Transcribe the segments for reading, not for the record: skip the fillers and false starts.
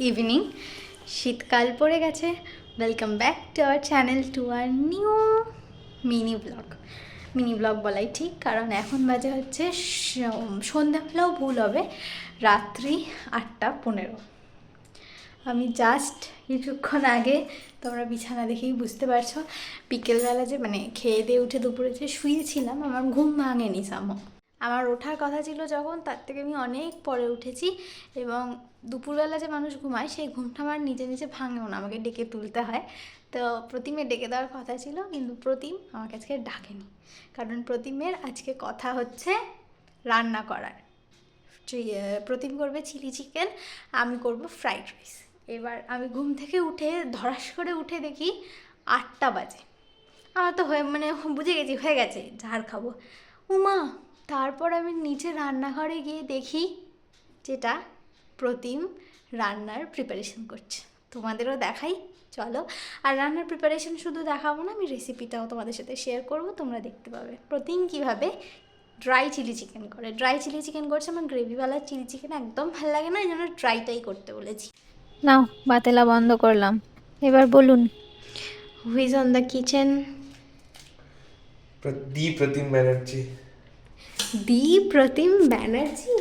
Evening. শীতকাল পড়ে গেছে। Welcome back to our channel, to our new mini blog বলাই ঠিক, কারণ এখন বাজে হচ্ছে সন্ধ্যা হলেও ভুল হবে, রাত্রি 8:15। আমি জাস্ট কিছুক্ষণ আগে, তোমরা বিছানা দেখেই বুঝতে পারছো, বিকেলবেলা যে খেয়ে দিয়ে উঠে দুপুরে যে শুয়েছিলাম, আমার ঘুম ভাঙেনি সামহ। আমার ওঠার কথা ছিল যখন, তার থেকে আমি অনেক পরে উঠেছি। এবং দুপুরবেলা যে মানুষ ঘুমায়, সেই ঘুমটা আমার নিজে নিজে ভাঙেও না, আমাকে ডেকে তুলতে হয়। তো প্রতিমে ডেকে দেওয়ার কথা ছিল, কিন্তু প্রতিম আমাকে আজকে ডাকেনি, কারণ প্রতিমের আজকে কথা হচ্ছে রান্না করার। প্রতিম করবে চিলি চিকেন, আমি করব ফ্রাইড রাইস। এবার আমি ঘুম থেকে উঠে ধরাস করে উঠে দেখি 8টা বাজে। আমার তো বুঝে গেছি হয়ে গেছে, ঝাড় খাবো। উমা, তারপর আমি নিচে রান্নাঘরে গিয়ে দেখি যেটা প্রতিম রান্নার প্রিপারেশন করছে। তোমাদেরও দেখাই, চলো। আর রান্নার প্রিপারেশন শুধু দেখাবো না, আমি রেসিপিটাও তোমাদের সাথে শেয়ার করব, তোমরা দেখতে পাবে প্রতিম কীভাবে ড্রাই চিলি চিকেন করে। ড্রাই চিলি চিকেন করছে, আমার গ্রেভিওয়ালা চিলি চিকেন একদম ভালো লাগে না, এই জন্য ড্রাইটাই করতে বলেছি। নাও, বাতেলা বন্ধ করলাম। এবার বলুন, who is on the kitchen? Pratim Banerjee. The Pratim Banerjee.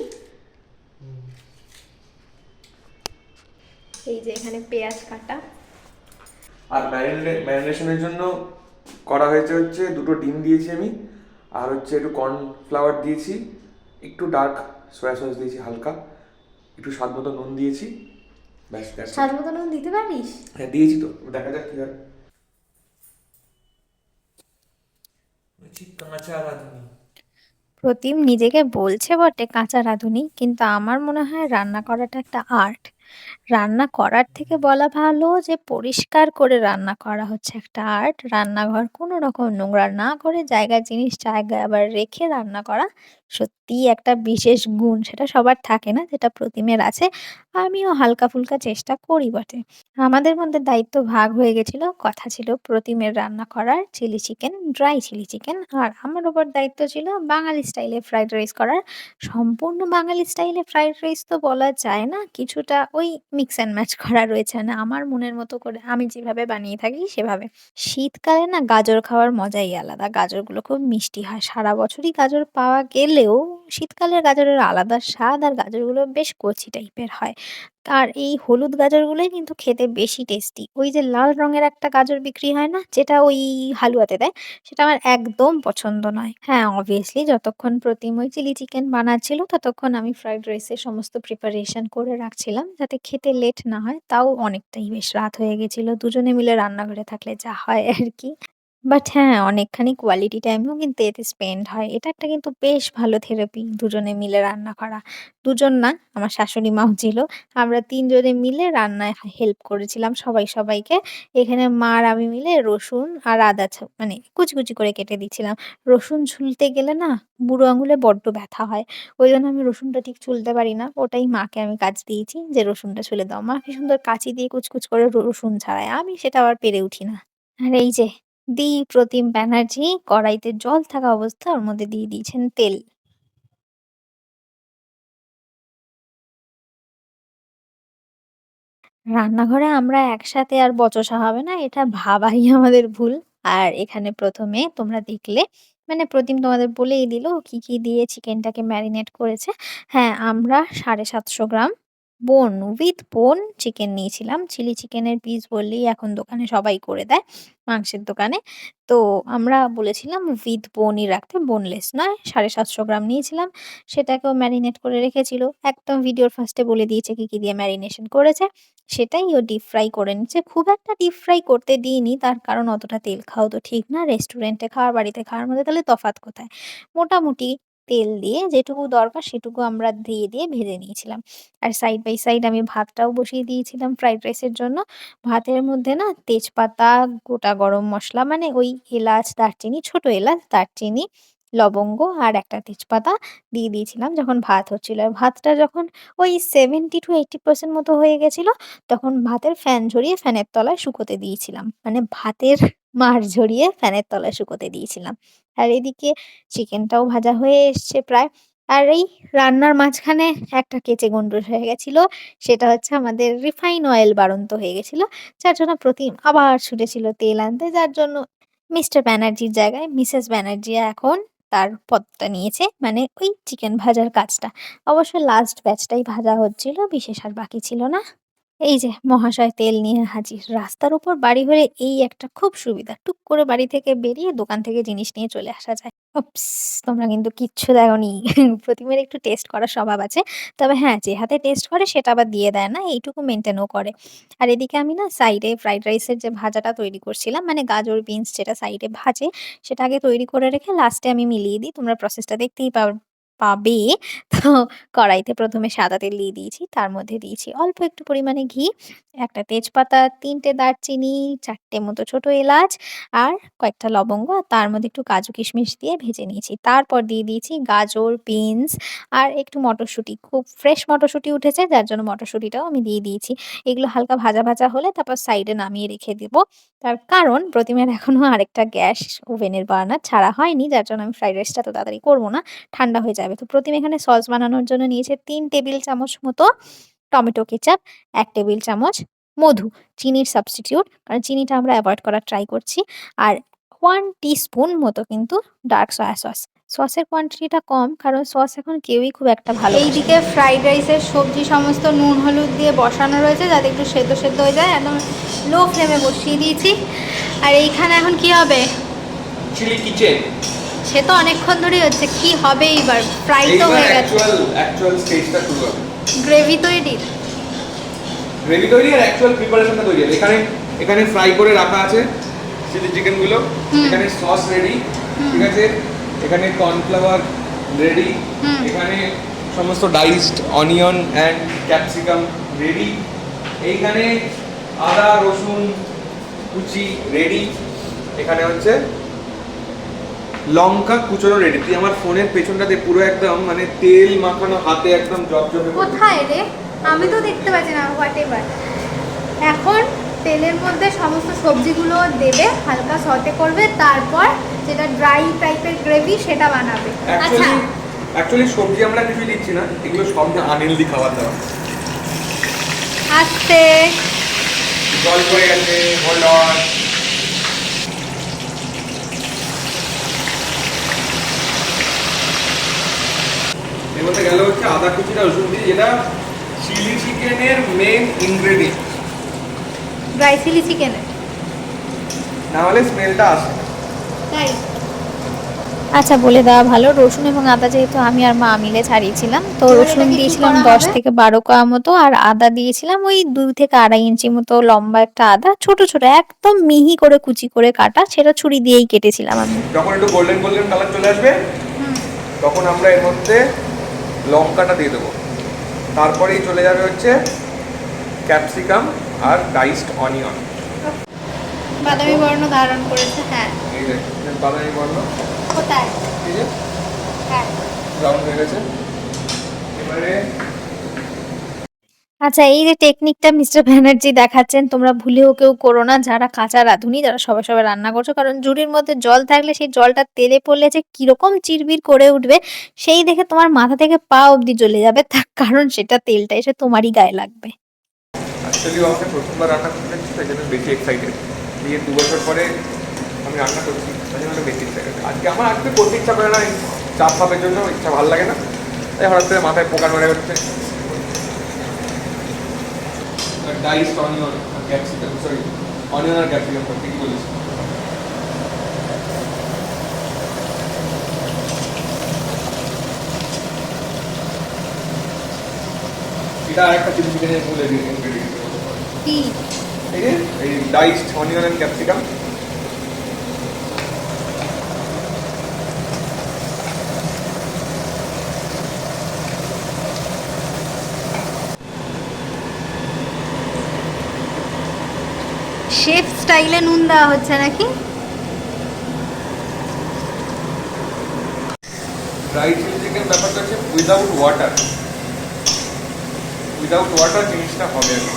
এই যে এখানে পেঁয়াজ কাটা। আর ম্যারিনেশনের জন্য করা হয়েছে হচ্ছে 2টো ডিম দিয়েছি আমি, আর হচ্ছে একটু কর্নফ্লাওয়ার দিয়েছি, একটু ডার্ক সয়া সস দিয়েছি হালকা, একটু স্বাদ মতো নুন দিয়েছি, ব্যাস ব্যাস। স্বাদ মতো নুন দিতে পারিস? হ্যাঁ দিয়েছি তো, দেখা যাক কি হয়। কাঁচা রাঁধুনি। প্রতিম নিজেকে বলছে বটে কাঁচা রাঁধুনি, কিন্তু আমার মনে হয় রান্না করাটা একটা আর্ট। রান্না করার থেকে বলা ভালো যে পরিষ্কার করে রান্না করা হচ্ছে একটা আর্ট। রান্নাঘর কোনো রকম নোংরা না করে জায়গার জিনিস জায়গায় আবার রেখে রান্না করা সত্যিই একটা বিশেষ গুণ। সেটা সবার থাকে না, যেটা প্রতিমের আছে। আমিও হালকা ফুলকা চেষ্টা করি বটে। আমাদের মধ্যে দায়িত্ব ভাগ হয়ে গেছিল। কথা ছিল প্রতিমের রান্না করার chilli chicken, dry chilli chicken, আর আমার ওপর দায়িত্ব ছিল বাঙালি স্টাইলে ফ্রাইড রাইস করার। সম্পূর্ণ বাঙালি স্টাইলে ফ্রাইড রাইস তো বলা যায় না, কিছুটা ওই মিক্স অ্যান্ড ম্যাচ করা রয়েছে, মানে আমার মনের মতো করে আমি যেভাবে বানিয়ে থাকি সেভাবে। শীতকালে না গাজর খাওয়ার মজাই আলাদা। গাজরগুলো খুব মিষ্টি হয়। সারা বছরই গাজর পাওয়া গেলেও শীতকালের গাজরের আলাদা স্বাদ, আর গাজরগুলো বেশ কচি টাইপের হয়। আর এই হলুদ গাজরগুলোই কিন্তু খেতে বেশি টেস্টি। ওই যে লাল রঙের একটা গাজর বিক্রি হয় না, যেটা ওই হালুয়াতে দেয়, সেটা আমার একদম পছন্দ নয়। হ্যাঁ, অবভিয়াসলি যতক্ষণ প্রতিম ওই চিলি চিকেন বানাচ্ছিল, ততক্ষণ আমি ফ্রাইড রাইসের সমস্ত প্রিপারেশন করে রাখছিলাম, যাতে খেতে লেট না হয়। তাও অনেকটাই বেশ রাত হয়ে গেছিল দুজনে মিলে রান্নাঘরে থাকলে যা হয় আর কি। বাট হ্যাঁ, অনেকখানি কোয়ালিটি টাইমও কিন্তু এতে স্পেন্ড হয়। এটা একটা কিন্তু বেশ ভালো থেরাপি, দুজনে মিলে রান্না করা। দুজন না, আমার শাশুড়ি মাও ছিল। আমরা ৩ জনে মিলে রান্নায় হেল্প করেছিলাম সবাই সবাইকে। এখানে মা আর আমি মিলে রসুন আর আদা কুচি, কুচি করে কেটে দিচ্ছিলাম। রসুন ছুলতে গেলে না বুড়ো আঙুলে বড্ড ব্যথা হয়। ওইজন্য আমি রসুনটা ঠিক ছুলতে পারি না। ওটাই মাকে আমি কাজ দিয়েছি যে রসুনটা ছুলে দাও। মা কি সুন্দর কাঁচি দিয়ে কুচকুচ করে রসুন ছাড়ায়। আমি সেটা আবার পেরে উঠি না। আর এই যে প্রতিম ব্যানার্জি কড়াইতে জল থাকা অবস্থায় ওর মধ্যে দিয়ে দিয়েছেন তেল। রান্নাঘরে আমরা একসাথে আর বচসা হবে না, এটা ভাবাই আমাদের ভুল। আর এখানে ১ম এ তোমরা দেখলে, প্রতিম তোমাদের বলেই দিল কি, কি দিয়ে চিকেনটাকে ম্যারিনেট করেছে। হ্যাঁ, আমরা ৭৫০ গ্রাম বোন উইথ বোন চিকেন নিয়েছিলাম। চিলি চিকেনের পিস বললেই এখন দোকানে সবাই করে দেয়, মাংসের দোকানে। তো আমরা বলেছিলাম উইথ বোনই রাখতে, বোনলেস নয়। ৭৫০ গ্রাম নিয়েছিলাম। সেটাকেও ম্যারিনেট করে রেখেছিল। একদম ভিডিওর ফার্স্টে বলে দিয়েছে কি, কি দিয়ে ম্যারিনেশন করেছে। সেটাই ও ডিপ ফ্রাই করে নিচ্ছে। খুব একটা ডিপ ফ্রাই করতে দিইনি, তার কারণ অতটা তেল খাওয়া তো ঠিক না। রেস্টুরেন্টে খাওয়া বাড়িতে খাওয়ার মধ্যে তাহলে তফাৎ কোথায়? মোটামুটি তেল দিয়ে যেটুকু দরকার সেটুকু আমরা দিয়ে, দিয়ে ভেজে নিয়েছিলাম। আর সাইড বাই সাইড আমি ভাতটাও বসিয়ে দিয়েছিলাম ফ্রাইড রাইসের জন্য। ভাতের মধ্যে না তেজপাতা, গোটা গরম মসলা, ওই এলাচ, দারচিনি, ছোট এলাচ, দারচিনি, লবঙ্গ আর একটা তেজপাতা দিয়ে দিয়েছিলাম যখন ভাত হচ্ছিল। আর ভাতটা যখন ওই 70-80% মতো হয়ে গেছিল, তখন ভাতের ফ্যান ঝরিয়ে ফ্যানের তলায় শুকোতে দিয়েছিলাম। ভাতের মাড় ঝরিয়ে ফ্যানের তলায় শুকোতে দিয়েছিলাম। আর এদিকে চিকেনটাও ভাজা হয়ে এসছে প্রায়। আর এই রান্নার মাঝখানে একটা কেচে গন্ডূষ হয়ে গেছিল। সেটা হচ্ছে আমাদের রিফাইন অয়েল বাড়ন্ত হয়ে গেছিল। যার জন্য প্রতিম আবার ছুটেছিল তেল আনতে। যার জন্য মিস্টার ব্যানার্জির জায়গায় মিসেস ব্যানার্জি এখন তার পদটা নিয়েছে। মানে ওই চিকেন ভাজার কাজটা। অবশ্য লাস্ট ব্যাচটাই ভাজা হচ্ছিল, বিশেষ আর বাকি ছিল না। এই যে মহাশয় তেল নিয়ে হাজির। রাস্তার উপর বাড়ি হলে এই একটা খুব সুবিধা। টুক করে বাড়ি থেকে বেরিয়ে দোকান থেকে জিনিস নিয়ে চলে আসা যায়। উপস! তোমরা কিন্তু কিচ্ছু দেখোনি। প্রতিমের একটু টেস্ট করার স্বভাব আছে। তবে হ্যাঁ, যে হাতে টেস্ট করে সেটা আবার দিয়ে দেয় না। এইটুকু মেইনটেইনও করে। আর এদিকে আমি না সাইডে ফ্রাইড রাইসের যে ভাজাটা তৈরি করছিলাম, মানে গাজর, বিনস যেটা সাইডে ভাজে, সেটা আগে তৈরি করে রেখে লাস্টে আমি মিলিয়ে দিই। তোমরা প্রসেসটা দেখতেই পাবে। তো কড়াইতে ১ম এ সাদা তেল দিয়ে দিয়েছি। তার মধ্যে দিয়েছি অল্প একটু পরিমাণে ঘি, একটা তেজপাতা, ৩ টে দারচিনি, ৪ টে মতো ছোট এলাচ আর কয়েকটা লবঙ্গ, আর তার মধ্যে একটু কাজু কিশমিশ দিয়ে ভেজে নিয়েছি। তারপর দিয়ে দিয়েছি গাজর, বিনস আর একটু মটরশুঁটি। খুব ফ্রেশ মটরশুঁটি উঠেছে, যার জন্য মটরশুঁটিটাও আমি দিয়ে দিয়েছি। এগুলো হালকা ভাজা, ভাজা হলে তারপর সাইডে নামিয়ে রেখে দেব। তার কারণ প্রতিমার এখনো আরেকটা গ্যাস ওভেনের বার্নার ছাড়া হয়নি, যার জন্য আমি ফ্রাইড রাইসটা তো তাড়াতাড়ি করব না। ঠান্ডা হয়ে যাবে। তো প্রতিম এখানে সস বানানোর জন্য নিয়েছে ৩ টেবিল চামচ মতো টমেটো কেচাপ, ১ টেবিল চামচ মধু, চিনির সাবস্টিটিউট, কারণ চিনিটা আমরা এভয়েড করার ট্রাই করছি। আর 1 টিস্পুন মতো কিন্তু ডার্ক সয়া সস। সসের কোয়ান্টিটিটা কম, কারণ সস এখন কেউই খুব একটা ভালোবাসে না। এইদিকে ফ্রাইড রাইসের সবজি সমস্ত নুন হলুদ দিয়ে বসানো রয়েছে যাতে একটু সেদ্ধ সেদ্ধ হয়ে যায়। একদম লো ফ্লেমে বসিয়ে দিয়েছি। আর এইখানে এখন কি হবে? Chilli kitchen. সে তো অনেকক্ষণ ধরেই হচ্ছে। কি হবে এইবার? ফ্রাই তো হয়ে গেছে, অ্যাকচুয়াল স্টেজটা শুরু হবে। গ্রেভি তৈরি। গ্রেভি তৈরি আর অ্যাকচুয়াল প্রিপারেশনটা তৈরি হবে। এখানে ফ্রাই করে রাখা আছে চিলি চিকেনগুলো। এখানে সস রেডি, ঠিক আছে। এখানে কর্নফ্লাওয়ার রেডি। এখানে সমস্ত diced onion and capsicum ready. এইখানে আদা রসুন কুচি রেডি। এখানে হচ্ছে লঙ্কা কুচোনো রেডি। তুই আমার ফোনের পেছনটাতে পুরো একদম মানে তেল মাখানো, হাতে একদম জবজবে। কোথায় রে? আমি তো দেখতে পাচ্ছি না। What ever. এখন তেলের মধ্যে সমস্ত সবজিগুলো দেবে, হালকা সতে করবে, তারপর যেটা ড্রাই টাইপের গ্রেভি সেটা বানাবে। আচ্ছা, অ্যাকচুয়ালি সবজি আমরা কিছুই দিচ্ছি না, এগুলো সব আনহেলদি খাবার দাবার। আস্তে জল পড়ে গেছে, হোল্ড অন। এর মধ্যে গেল হচ্ছে আদা কুচিটা রসুন দিয়ে, যেটা চিলি চিকেনের মেন ইনগ্রেডিয়েন্ট। ড্রাই চিলি চিকেনের, না হলে স্মেলটা আসে না। তাই আচ্ছা, বলে দেওয়া ভালো, রসুন এবং আদা যেহেতু আমি আর মা মিলে ছাড়িয়েছিলাম, তো এবার রসুন এটাকে কি দিয়েছিলাম করা ১০ হবে? থেকে ১২ কোয়া মতো, আর আদা দিয়েছিলাম ওই ২ থেকে ২.৫ ইঞ্চি মতো লম্বা একটা আদা, ছোট ছোট একদম মিহি করে কুচি করে কাটা, সেটা ছুরি দিয়েই কেটেছিলাম আমি। যখন একটু গোল্ডেন গোল্ডেন কালার চলে আসবে, তখন আমরা এর মধ্যে লঙ্কাটা দিয়ে দেবো। তারপরেই চলে যাবে হচ্ছে ক্যাপসিকাম আর ডাইসড অনিয়ন। বাদামি বর্ণ ধারণ করেছে। হ্যাঁ, এই যে বাদামি বর্ণ, কোথায়? এই যে হ্যাঁ, ব্রাউন হয়ে গেছে। এবারে আচ্ছা, এই যে টেকনিকটা মিস্টার ব্যানার্জি দেখাচ্ছেন, তোমরা ভুলেও কেউ করো না, যারা কাঁচা রাঁধুনি, যারা সবাই সবাই রান্না করছো। কারণ ঝুড়ির মধ্যে জল থাকলে সেই জলটা তেলে পড়লে যে কিরকম চিরবির করে উঠবে, সেই দেখে তোমার মাথা থেকে পা অবধি জ্বলে যাবে। তার কারণ সেটা তেলটা এসে তোমারই গায়ে লাগবে। অ্যাকচুয়ালি আমাকে প্রথমবার রান্না করতে হচ্ছে, তাই জন্য বেশি এক্সাইটেড। বিয়ে 2 বছর পরে আমি রান্না করছি, তাই জন্য বেশি এক্সাইটেড। আজকে করতে ইচ্ছা করে না, চাপ পাপের জন্য ইচ্ছা ভালো লাগে না, তাই হঠাৎ করে মাথায় পোকা মারে হচ্ছে। ডাইসড অনিয়ন আর ক্যাপসিকাম, সরি অনিয়ন আর ক্যাপসিকাম, ঠিক বলিস। এটা আরেকটা চিলি চিকেনের মূল ইনগ্রেডিয়েন্ট। কি? এই diced onion and capsicum. Chef স্টাইলে নুন দেওয়া হচ্ছে নাকি? ড্রাই চিলি চিকেন ব্যাপারটা হচ্ছে উইদাউট ওয়াটার। উইদাউট ওয়াটার জিনিসটা হবে না।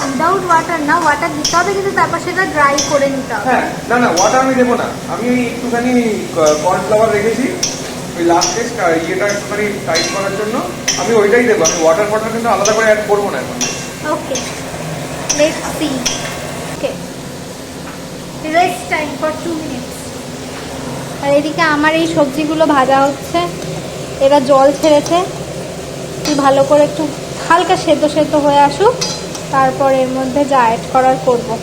উইদাউট ওয়াটার না, ওয়াটার দিতে হবে কিন্তু তারপর সেটা ড্রাই করে নিতে হবে। হ্যাঁ, না ওয়াটার আমি দেবো না। আমি ওই একটুখানি কর্নফ্লাওয়ার রেখেছি, ওই লাস্টে ইয়েটা একটুখানি টাইট করার জন্য আমি ওইটাই দেবো, আমি ওয়াটার কিন্তু আলাদা করে অ্যাড করবো না এখন। Okay, let's see. Okay, rest time for 2 minutes. আর এদিকে আমার এই সবজিগুলো ভাজা হচ্ছে, এরা জল ছেড়েছে, একটু ভালো করে একটু হালকা সেদ্ধ সেদ্ধ হয়ে আসুক, তারপর এর মধ্যে যা অ্যাড করার করবো।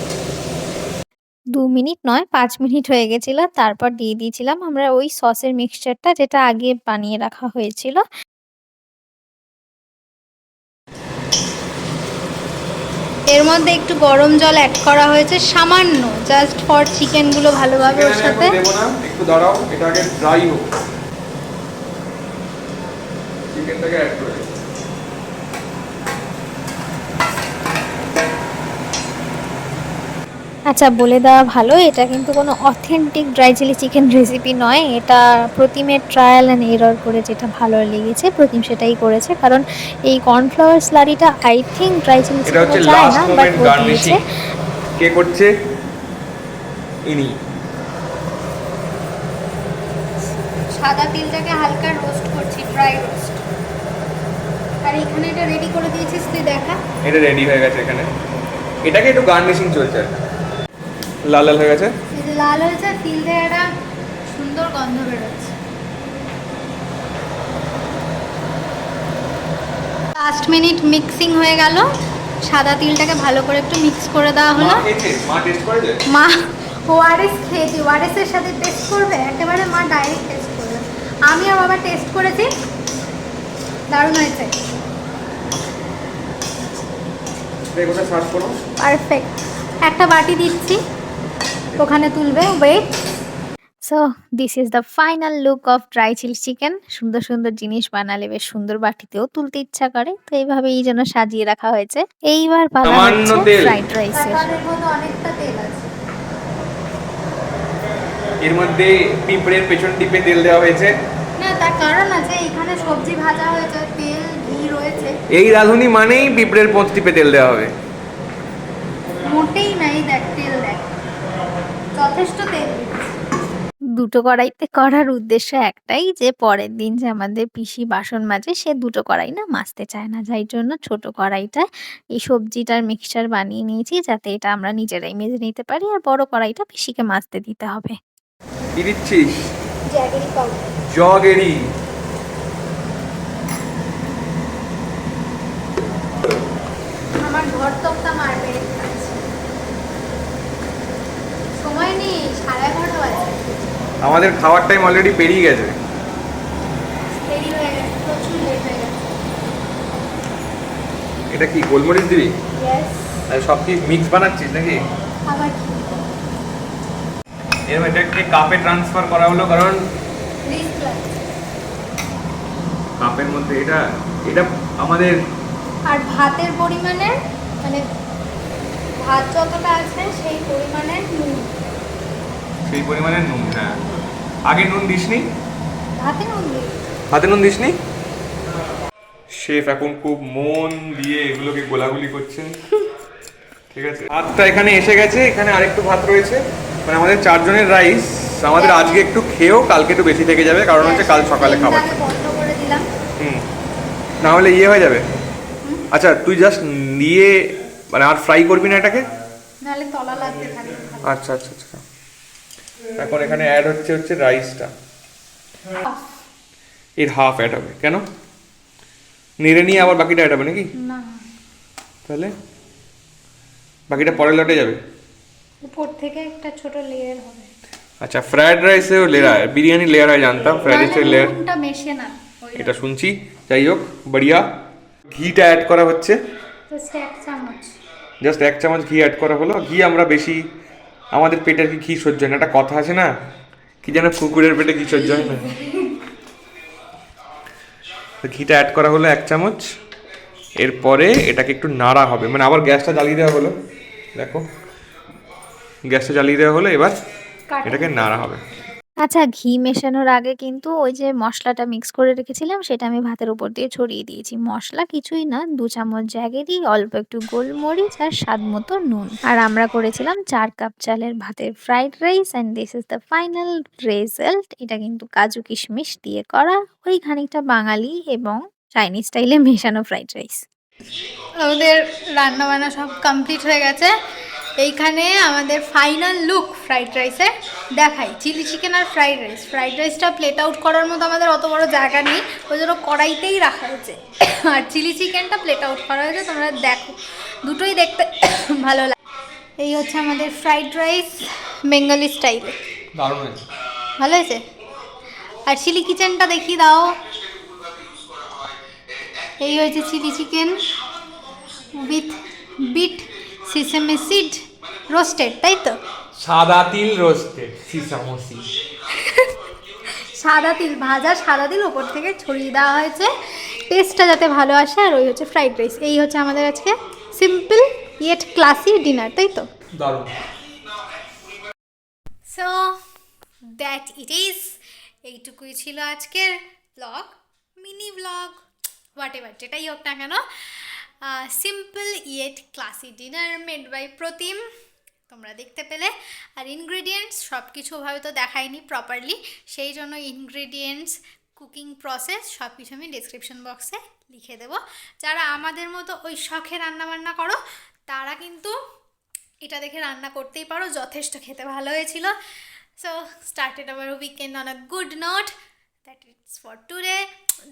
2 মিনিট নয় 5 মিনিট হয়ে গেছিল, তারপর দিয়ে দিয়েছিলাম আমরা ওই সসের মিক্সচারটা যেটা আগে বানিয়ে রাখা হয়েছিল। এর মধ্যে একটু গরম জল অ্যাড করা হয়েছে সামান্য, জাস্ট ফর চিকেনগুলো ভালোভাবে ওর সাথে। দেবো না, একটু দাঁড়াও, এটা আগে ড্রাই হোক, চিকেনটাকে অ্যাড করে দেবো। আচ্ছা, বলে দেওয়া ভালো, এটা কিন্তু কোনো authentic dry chilli chicken recipe নয়। এটা প্রতিমের ট্রায়াল অ্যান্ড এরর করে যেটা ভালো লেগেছে প্রতিম সেটাই করেছে, কারণ এই কর্নফ্লাওয়ার স্লারিটা আই থিঙ্ক ড্রাই চিলি এটা হচ্ছে চিকেনে যায় লাস্ট না, বাট মোমেন্ট ও দিয়েছে। গার্নিশিং। কে করছে? ইনি। সাদা তিলটাকে হালকা রোস্ট করছি, ড্রাই রোস্ট। আর এখানে এটা রেডি করে দিয়েছিস তুই, দেখা। এটা রেডি হয়ে গেছে এখানে, এটাকে একটু গার্নিশিং চলছে, লাল লাল হয়ে গেছে। এই যে লাল হয়েছে, তিল থেকে একটা সুন্দর গন্ধ বেরোচ্ছে। লাস্ট মিনিট মিক্সিং হয়ে গেল, সাদা তিলটাকে ভালো করে একটু মিক্স করে দেওয়া হলো। মা টেস্ট করেছে? মা ওআরএস খেয়েছি, ওআরএস এর সাথে টেস্ট করবে একেবারে, মা ডাইরেক্ট টেস্ট করবে। আমি আর বাবা টেস্ট করেছি, দারুণ হয়েছে, এগুলো সার্ভ করো। পারফেক্ট। একটা বাটি দিচ্ছি, ওখানে তুলবে, wait. So this is the final look of dry chilli chicken. সুন্দর সুন্দর জিনিস বানালে বেশ সুন্দর বাটিতেও তুলতে ইচ্ছা করে, তো এইভাবে এই জন্য সাজিয়ে রাখা হয়েছে। এইবার পালা সামান্য হচ্ছে তেল। ফ্রাইড রাইসের। তার মধ্যে অনেকটা তেল আছে। এর মধ্যে পিঁপড়ের পেছন টিপে তেল দেওয়া হয়েছে। না, তার কারণ আছে, এখানে সবজি ভাজা হয়েছে, তেল ঘি রয়েছে। এই রাঁধুনি মানেই পিঁপড়ের পোঁত টিপে তেল দেওয়া হবে। মোটেই নাই, দেখ তেল দেখ, যথেষ্ট তেল দিচ্ছে। দুটো কড়াইতে করার উদ্দেশ্য একটাই, যে পরের দিন যে আমাদের পিসি বাসন মাজে সে দুটো কড়াই না মাজতে চায় না, যাই জন্য ছোট কড়াইটা এই সবজিটার মিক্সচার বানিয়ে নিয়েছি, যাতে এটা আমরা নিজেরাই মেজে নিতে পারি, আর বড় কড়াইটা পিসিকে মাজতে দিতে হবে। কি দিচ্ছিস? Jaggery powder. জগেরি। আমার ঘর তক্তা মারবে, সময় নেই, 11:30 বাজে। আমাদের খাওয়ার টাইম অলরেডি পেরিয়ে গেছে। দেরি হয়ে গেছে, প্রচুর লেট হয়ে গেছে। এটা কি গোলমরিচ দিবি? ইয়েস। আর সব কি মিক্স বানাচ্ছিস নাকি? আবার কি? এর মধ্যে একটা কাপে ট্রান্সফার করা হলো, কারণ রিস্ক লাগছে। কাপের মধ্যে এটা এটা আমাদের। আর ভাতের পরিমাণে, মানে ভাত যতটা আছে সেই পরিমাণে নুন। সেই পরিমাণে নুন, হ্যাঁ। আগে নুন দিসনি? ভাতে নুন দিই। হাতে নুন দিসনি? শেফ এখন খুব মন দিয়ে এগুলোকে গোলাগুলি করছে। ঠিক আছে, ভাতটা এখানে এসে গেছে, এখানে আরেকটু ভাত রয়েছে, মানে আমাদের 4 জনের রাইস। আমাদের আজকে একটু খেয়েও কালকে একটু বেশি থেকে যাবে, কারণ হচ্ছে কাল সকালে খাবার। তেলটাকে বন্ধ করে দিলাম। না হলে ইয়ে হয়ে যাবে। আচ্ছা, তুই জাস্ট নিয়ে মানে আর ফ্রাই করবি না এটাকে? নাহলে তলা লাগতে থাকে। আচ্ছা আচ্ছা আচ্ছা। এখন এখানে অ্যাড হচ্ছে রাইসটা, এর হাফ অ্যাড হবে। কেন? নেড়ে নিয়ে আবার বাকিটা অ্যাড হবে নাকি? না, তাহলে বাকিটা পরে লটে যাবে। উপর থেকে একটা ছোট লেয়ার হবে। আচ্ছা, ফ্রাইড রাইসেও লেয়ার হয়, বিরিয়ানি লেয়ার হয় জানতাম, ফ্রাইড রাইসের লেয়ার নুনটা মেশে না, এটা শুনছি। যাই হোক, বড়িয়া। ঘিটা অ্যাড করা হচ্ছে, জাস্ট 1 চামচ। জাস্ট 1 চামচ ঘি অ্যাড করা হলো। ঘি আমরা বেশি, আমাদের পেটের কি ঘি সহ্য হয় না, একটা কথা আছে না, কি যেন কুকুরের পেটে ঘি সহ্য হয় না। ঘিটা অ্যাড করা হলো 1 চামচ। এরপরে এটাকে একটু নাড়া হবে, মানে আবার গ্যাসটা জ্বালিয়ে দেওয়া হলো। দেখো, গ্যাসটা জ্বালিয়ে দেওয়া হলো, এবার এটাকে নাড়া হবে। আচ্ছা, ঘি মেশানোর আগে কিন্তু ওই যে মসলাটা মিক্স করে রেখেছিলাম সেটা আমি ভাতের উপর দিয়ে ছড়িয়ে দিয়েছি। মসলা কিছুই না, ২ চামচ জ্যাগেরি, অল্প একটু গোলমরিচ আর স্বাদ মতো নুন। আর আমরা করেছিলাম ৪ কাপ চালের ভাতের fried rice and this is the final result. এটা কিন্তু কাজু কিশমিশ দিয়ে করা, ওই খানিকটা বাঙালি এবং চাইনিজ স্টাইলে মেশানো ফ্রাইড রাইস। আমাদের রান্না বান্না সব কমপ্লিট হয়ে গেছে। এইখানে আমাদের ফাইনাল লুক ফ্রাইড রাইসের দেখাই। চিলি চিকেন আর ফ্রাইড রাইসটা প্লেট আউট করার মতো আমাদের অত বড় জায়গা নেই, ওই জন্য কড়াইতেই রাখা হয়েছে। আর চিলি চিকেনটা প্লেট আউট করা হয়েছে, তোমরা দেখো, দুটোই দেখতে ভালো লাগে। এই হচ্ছে আমাদের ফ্রাইড রাইস বেঙ্গলি স্টাইলে, দারুণ হয়েছে। ভালো হয়েছে। আর চিলি কিচেনটা দেখিয়ে দাও। এই হয়েছে chilli chicken with bit sesame seed roasted, তাই তো? সাদা তিল রোস্টেড সিসামো সিড। সাদা তিল ভাজা, সাদা তিল ওপর থেকে ছড়িয়ে দেওয়া হয়েছে টেস্টটা যাতে ভালো আসে। আর ওই হচ্ছে ফ্রাইড রাইস। এই হচ্ছে আমাদের আজকে সিম্পল ইয়েট ক্লাসি ডিনার, তাই তো? দারুণ। সো দ্যাট ইট ইজ, এইটুকুই ছিল আজকের blog, mini blog, whatever, যেটাই হোক না কেন। Simple yet classy dinner made by Pratim, তোমরা দেখতে পেলে। আর ইনগ্রেডিয়েন্টস সব কিছু ভাবে তো দেখাইনি প্রপারলি, সেই জন্য ইনগ্রেডিয়েন্টস, কুকিং প্রসেস সব কিছু আমি ডিসক্রিপশন বক্সে লিখে দেবো। যারা আমাদের মতো ওই শখে রান্নাবান্না করো তারা কিন্তু এটা দেখে রান্না করতেই পারো, যথেষ্ট খেতে ভালো হয়েছিল। So started our weekend on a good note.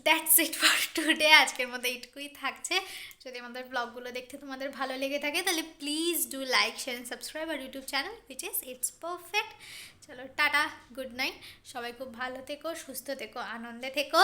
That's it for today. আজকের মতো এইটুকুই থাকছে। যদি আমাদের ব্লগগুলো দেখতে তোমাদের ভালো লেগে থাকে তাহলে please do like, share and subscribe আর YouTube channel which is it's perfect. চলো টাটা, গুড নাইট, সবাই খুব ভালো থেকো, সুস্থ থেকো, আনন্দে থেকো।